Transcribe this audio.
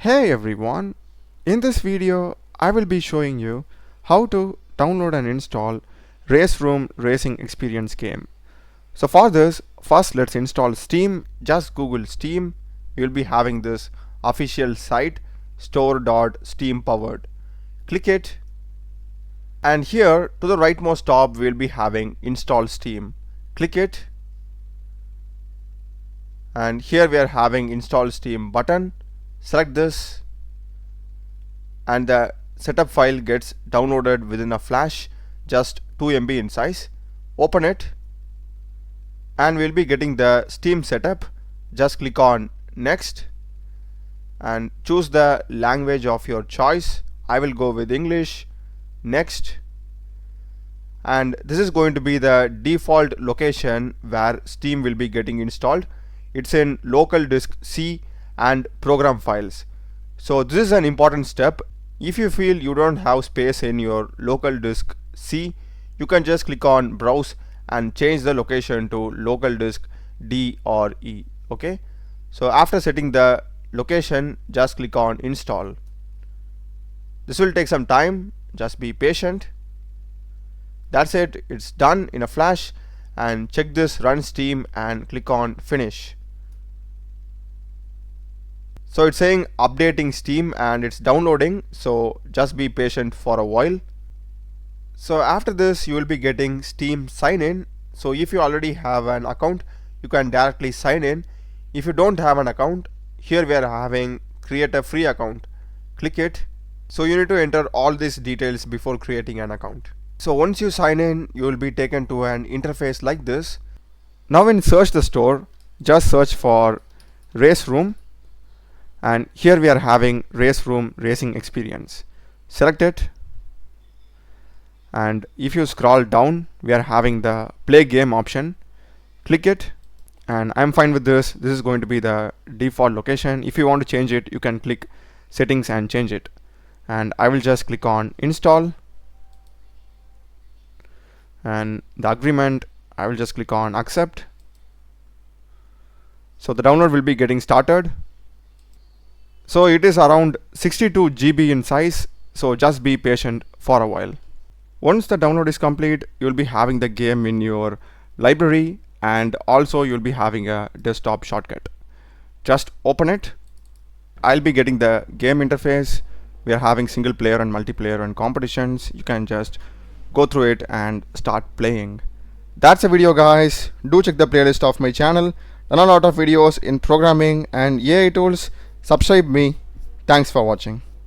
Hey everyone, in this video I will be showing you how to download and install RaceRoom Racing Experience game. So for this, first let's install Steam. Just Google Steam. You'll be having this official site store.steampowered. Click it, and here to the rightmost top we'll be having install Steam. Click it, and here we are having install Steam button. Select this, and the setup file gets downloaded within a flash, just 2 MB in size. Open it, and we'll be getting the Steam setup. Just click on next and choose the language of your choice. I will go with English. Next, and this is going to be the default location where Steam will be getting installed. It's in local disk C and program files. So this is an important step. If you feel you don't have space in your local disk C, you can just click on browse and change the location to local disk D or E. Okay, so after setting the location, just click on install. This will take some time, just be patient. That's it, it's done in a flash. And check this run Steam and click on finish. So it's saying updating Steam and it's downloading, so just be patient for a while. So after this you will be getting Steam sign in. So if you already have an account, you can directly sign in. If you don't have an account, here we are having create a free account. Click it. So you need to enter all these details before creating an account. So once you sign in, you will be taken to an interface like this. Now in search the store, just search for RaceRoom. And here we are having RaceRoom Racing Experience. Select it, and if you scroll down, we are having the play game option. Click it, and I'm fine with this. This is going to be the default location. If you want to change it, you can click settings and change it. And I will just click on install, and the agreement, I will just click on accept. So the download will be getting started. So it is around 62 GB in size, so just be patient for a while. Once the download is complete, you'll be having the game in your library, and also you'll be having a desktop shortcut. Just open it. I'll be getting the game interface. We are having single player and multiplayer and competitions. You can just go through it and start playing. That's the video, guys. Do check the playlist of my channel. Done a lot of videos in programming and AI tools. Subscribe me. Thanks for watching.